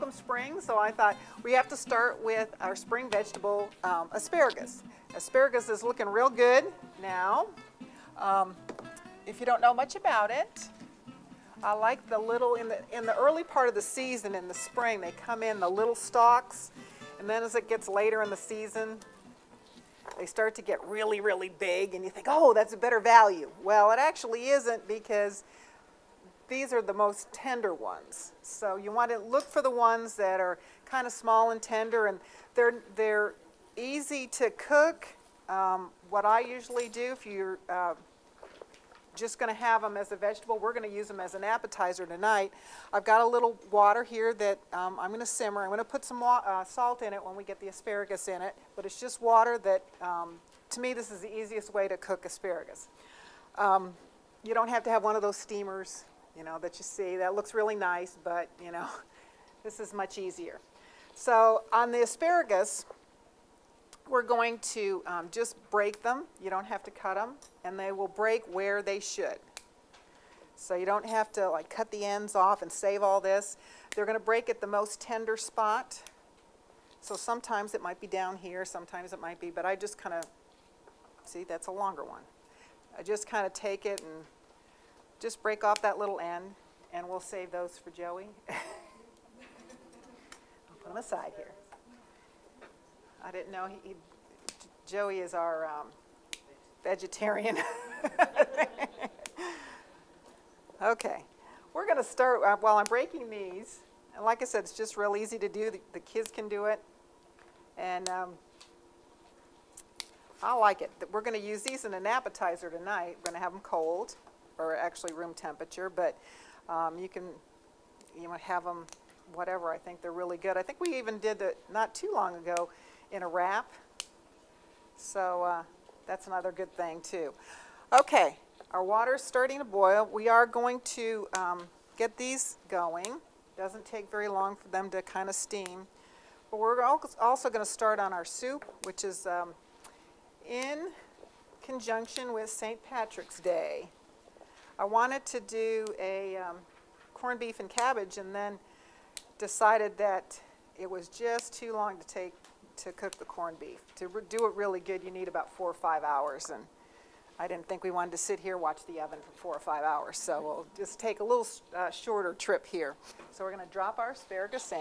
welcome spring, so I thought we have to start with our spring vegetable, asparagus. Asparagus is looking real good now. If you don't know much about it, I like the little, in the early part of the season in the spring, they come in the little stalks, and then as it gets later in the season, they start to get really, really big, and you think, oh, that's a better value. Well, it actually isn't, because these are the most tender ones. So you want to look for the ones that are kind of small and tender, and they're easy to cook. What I usually do, if you're just going to have them as a vegetable, we're going to use them as an appetizer tonight. I've got a little water here that I'm going to simmer. I'm going to put some salt in it when we get the asparagus in it, but it's just water that, to me, this is the easiest way to cook asparagus. You don't have to have one of those steamers, you know, that you see. That looks really nice, but, you know, this is much easier. So on the asparagus, we're going to just break them. You don't have to cut them, and they will break where they should. So you don't have to like cut the ends off and save all this. They're going to break at the most tender spot. So sometimes it might be down here, sometimes it might be, but I just kind of, see, that's a longer one. I just kind of take it and just break off that little end, and we'll save those for Joey. I'll put them aside here. I didn't know Joey is our vegetarian. Okay, we're going to start while I'm breaking these. And like I said, it's just real easy to do. The kids can do it, and I like it. We're going to use these in an appetizer tonight. We're going to have them cold, or actually room temperature, but you might have them whatever. I think they're really good. I think we even did it not too long ago in a wrap, so that's another good thing too. Okay, our water is starting to boil. We are going to get these going. Doesn't take very long for them to kind of steam, but we're also going to start on our soup, which is in conjunction with St. Patrick's Day. I wanted to do a corned beef and cabbage, and then decided that it was just too long to cook the corned beef. To do it really good, you need about 4 or 5 hours, and I didn't think we wanted to sit here watch the oven for 4 or 5 hours, so we'll just take a little shorter trip here. So we're going to drop our asparagus in,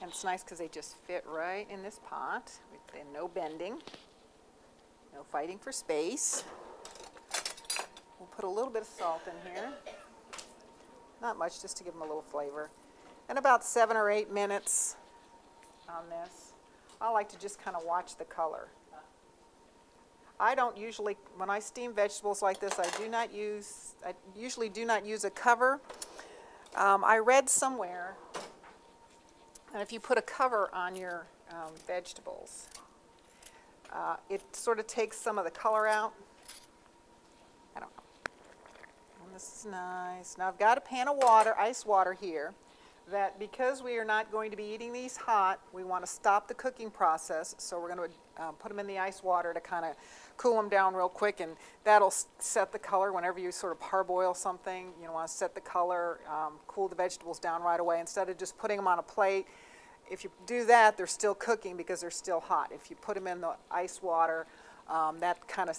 and it's nice because they just fit right in this pot. No bending, no fighting for space. We'll put a little bit of salt in here, not much, just to give them a little flavor, and about 7 or 8 minutes on this. I like to just kind of watch the color. I don't usually, when I steam vegetables like this, I usually do not use a cover. I read somewhere that if you put a cover on your vegetables, it sort of takes some of the color out. I don't know. And this is nice. Now I've got a pan of water, ice water here, that because we are not going to be eating these hot, we want to stop the cooking process, so we're going to put them in the ice water to kind of cool them down real quick, and that'll set the color. Whenever you sort of parboil something, you want to set the color, cool the vegetables down right away instead of just putting them on a plate. If you do that, they're still cooking because they're still hot. If you put them in the ice water, that kind of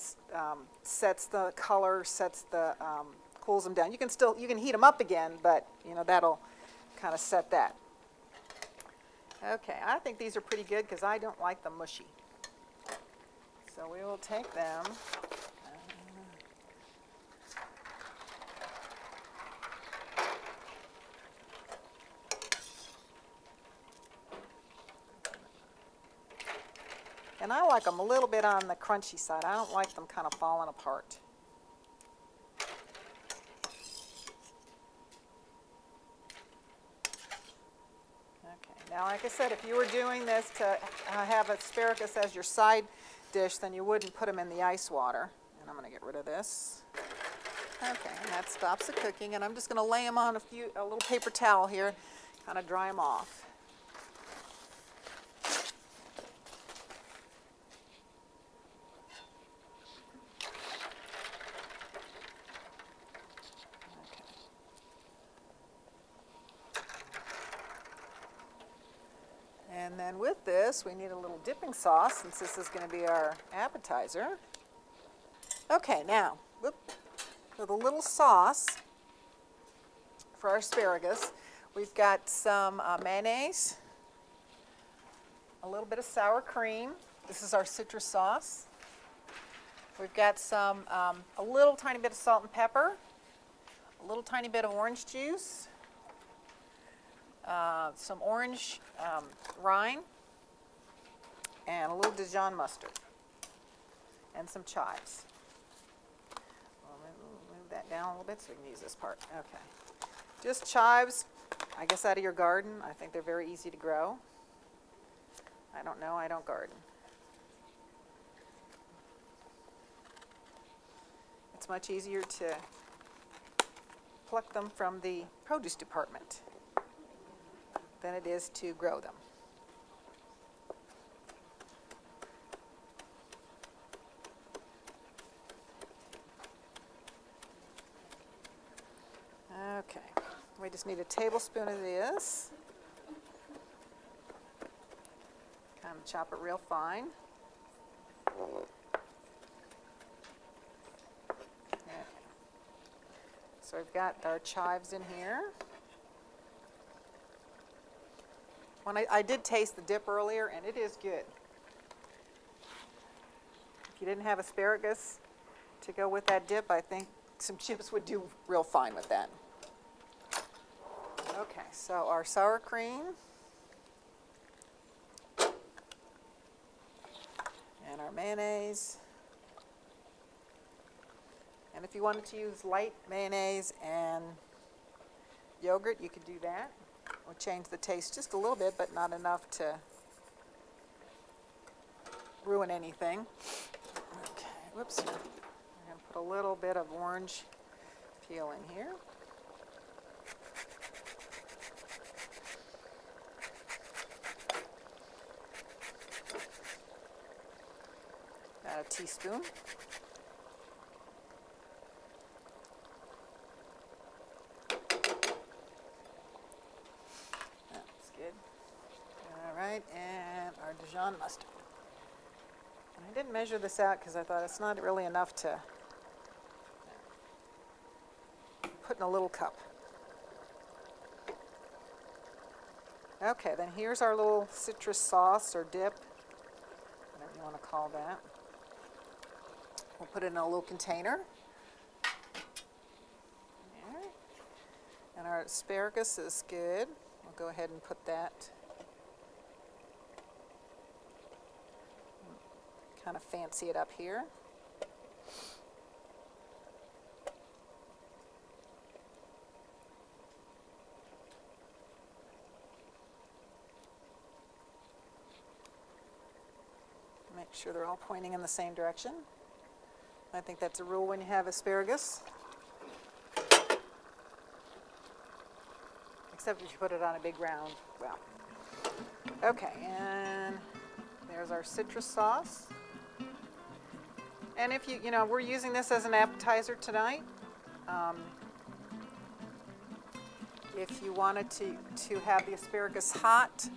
sets the color, cools them down. You can heat them up again, but you know that'll kind of set that. Okay, I think these are pretty good because I don't like them mushy. So we will take them. And I like them a little bit on the crunchy side. I don't like them kind of falling apart. Now, like I said, if you were doing this to have asparagus as your side dish, then you wouldn't put them in the ice water. And I'm going to get rid of this. Okay, and that stops the cooking. And I'm just going to lay them on a little paper towel here, kind of dry them off. And then with this, we need a little dipping sauce since this is going to be our appetizer. Okay, now, with a little sauce for our asparagus, we've got some mayonnaise, a little bit of sour cream. This is our citrus sauce. We've got some, a little tiny bit of salt and pepper, a little tiny bit of orange juice, some orange rind, and a little Dijon mustard, and some chives. Move that down a little bit so we can use this part. Okay. Just chives, I guess out of your garden. I think they're very easy to grow. I don't know, I don't garden. It's much easier to pluck them from the produce department than it is to grow them. Okay, we just need a tablespoon of this. Kind of chop it real fine. Okay. So we've got our chives in here. When I did taste the dip earlier, and it is good. If you didn't have asparagus to go with that dip, I think some chips would do real fine with that. Okay, so our sour cream. And our mayonnaise. And if you wanted to use light mayonnaise and yogurt, you could do that. We'll change the taste just a little bit, but not enough to ruin anything. Okay, whoops. I'm going to put a little bit of orange peel in here. About a teaspoon. And our Dijon mustard. And I didn't measure this out because I thought it's not really enough to put in a little cup. Okay, then here's our little citrus sauce or dip, whatever you want to call that. We'll put it in a little container. There. And our asparagus is good. We'll go ahead and put that. Kind of fancy it up here. Make sure they're all pointing in the same direction. I think that's a rule when you have asparagus. Except if you put it on a big round. Well, okay, and there's our citrus sauce. And if you know, we're using this as an appetizer tonight. If you wanted to have the asparagus hot,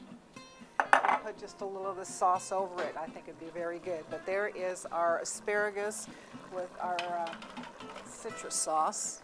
you put just a little of the sauce over it. I think it'd be very good. But there is our asparagus with our citrus sauce.